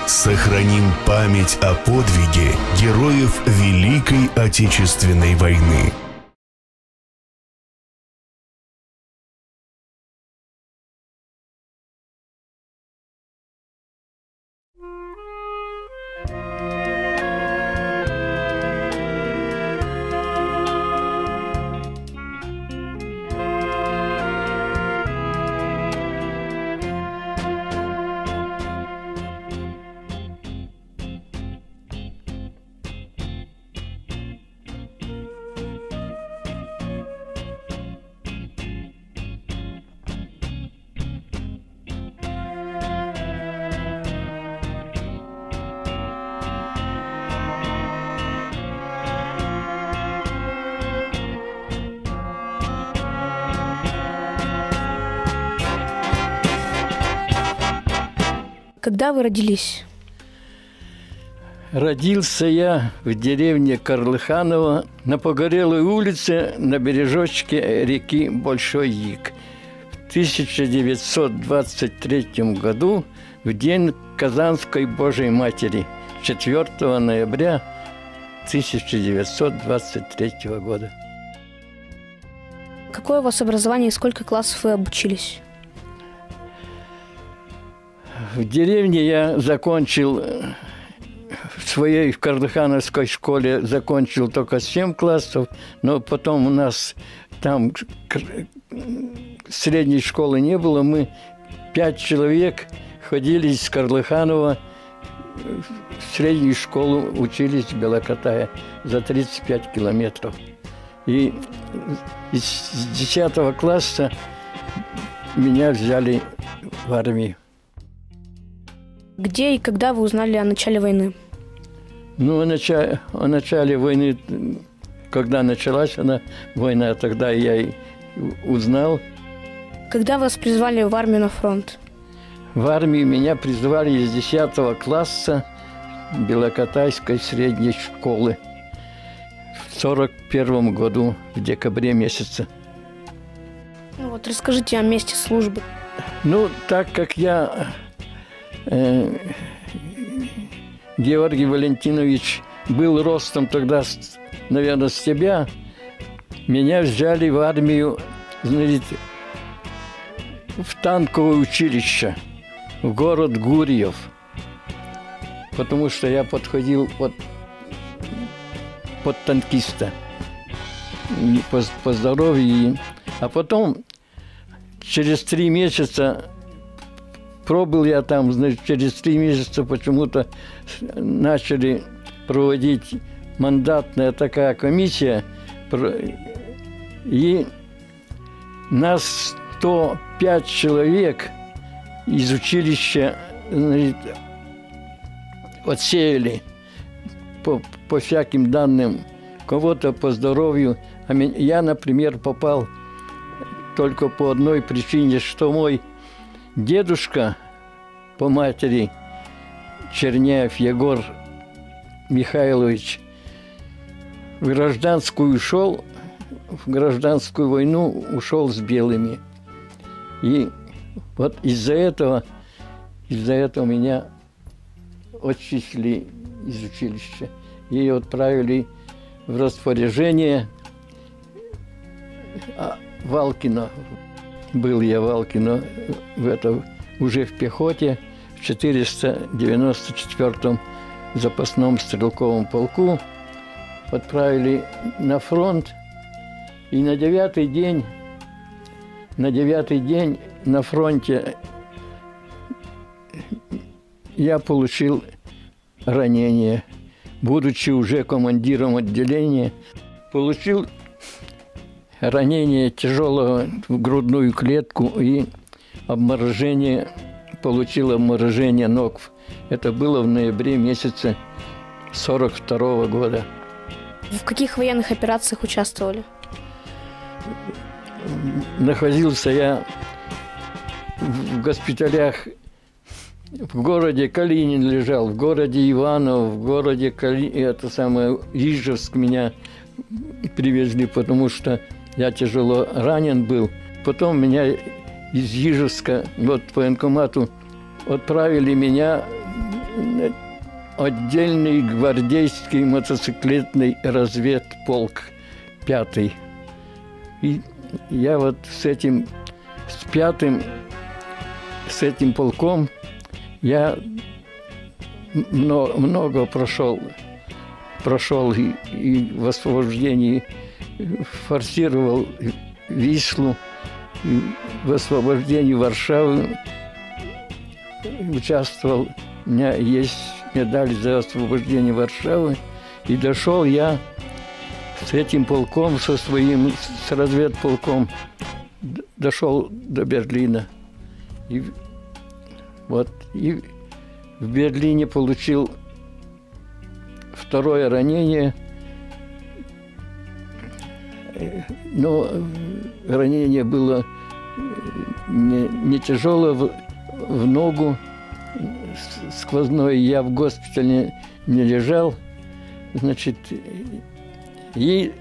Сохраним память о подвиге героев Великой Отечественной войны. Когда вы родились? Родился я в деревне Карлыханово на Погорелой улице на бережочке реки Большой Яик. В 1923 году, в день Казанской Божией Матери, 4 ноября 1923 года. Какое у вас образование и сколько классов вы обучились? В деревне я закончил, в своей Карлыхановской школе закончил только 7 классов, но потом у нас там средней школы не было. Мы 5 человек ходили из Карлыханова в среднюю школу, учились в Белокотае за 35 километров. И с 10 класса меня взяли в армию. Где и когда вы узнали о начале войны? Ну, о начале войны, когда началась война, тогда я и узнал. Когда вас призвали в армию на фронт? В армию меня призвали из 10 класса Белокотайской средней школы в 1941 году, в декабре месяце. Ну вот, расскажите о месте службы. Ну, так как я... Георгий Валентинович был ростом тогда, наверное, с тебя, меня взяли в армию, знаете, в танковое училище, в город Гурьев, потому что я подходил под танкиста по здоровью. А потом, через 3 месяца, пробыл я там, значит, через 3 месяца почему-то начали проводить мандатная такая комиссия, и нас 105 человек из училища, значит, отсеяли по всяким данным, кого-то по здоровью. А я, например, попал только по одной причине, что мой дедушка по матери, Черняев Егор Михайлович, в гражданскую войну ушел с белыми. И вот из-за этого меня отчислили из училища и отправили в распоряжение Валкино. Был я в Валкино уже в пехоте, в 494-м запасном стрелковом полку. Отправили на фронт. И на 9-й день на фронте я получил ранение. Будучи уже командиром отделения, получил ранение тяжелого в грудную клетку и получил обморожение ног. Это было в ноябре месяце 1942 года. В каких военных операциях участвовали? Находился я в госпиталях. В городе Калинин лежал, в городе Иваново, в городе Ижевск меня привезли, потому что я тяжело ранен был. Потом меня из Ижевска по военкомату отправили меня отдельный гвардейский мотоциклетный разведполк 5-й. И я вот с этим полком я много прошел и в освобождении форсировал Вислу, и в освобождении Варшавы участвовал. У меня есть медаль за освобождение Варшавы. И дошел я с этим полком, с разведполком, дошел до Берлина. И в Берлине получил второе ранение. Но ранение было не тяжелое, в ногу сквозное. Я в госпитале не лежал. Значит, и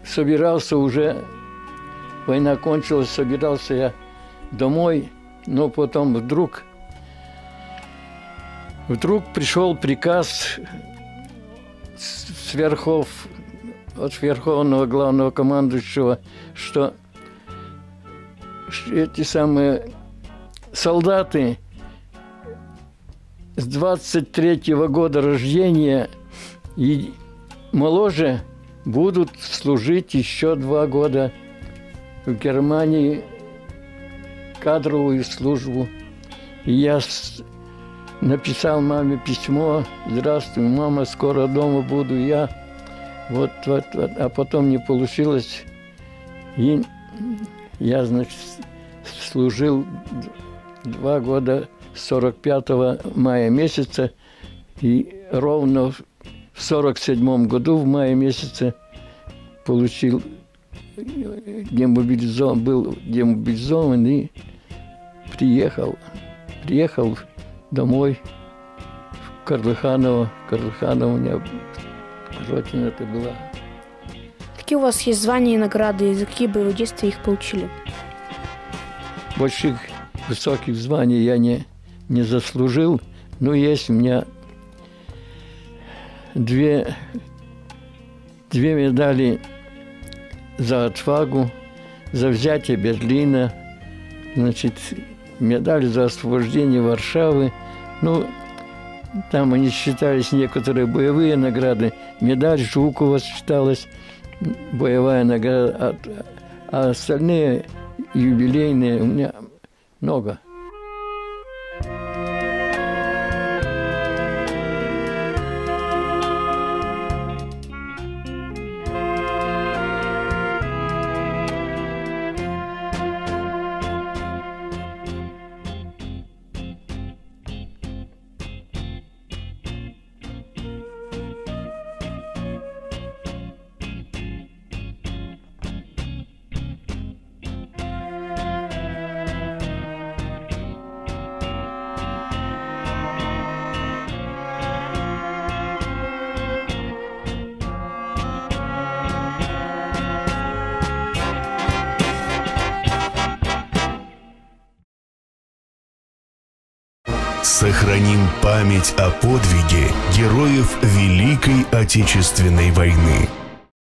собирался уже, война кончилась, собирался я домой, но потом вдруг пришел приказ с верхов, от Верховного Главного Командующего, что эти самые солдаты с 23-го года рождения и моложе будут служить еще 2 года в Германии, кадровую службу. И я написал маме письмо: «Здравствуй, мама, скоро дома буду я». Вот. А потом не получилось. И я, значит, служил 2 года с 45 мая месяца, и ровно в 47 году в мае месяце был демобилизован и приехал домой в Карлыханово. Карлыханово у меня родина это была. Какие у вас есть звания и награды, и за какие боевые действия их получили? Больших высоких званий я не заслужил, но есть у меня 2 медали за отвагу, за взятие Берлина, значит, медаль за освобождение Варшавы. Ну, там они считались некоторые боевые награды. Медаль Жукова считалась боевая награда, а остальные юбилейные у меня много. Сохраним память о подвиге героев Великой Отечественной войны.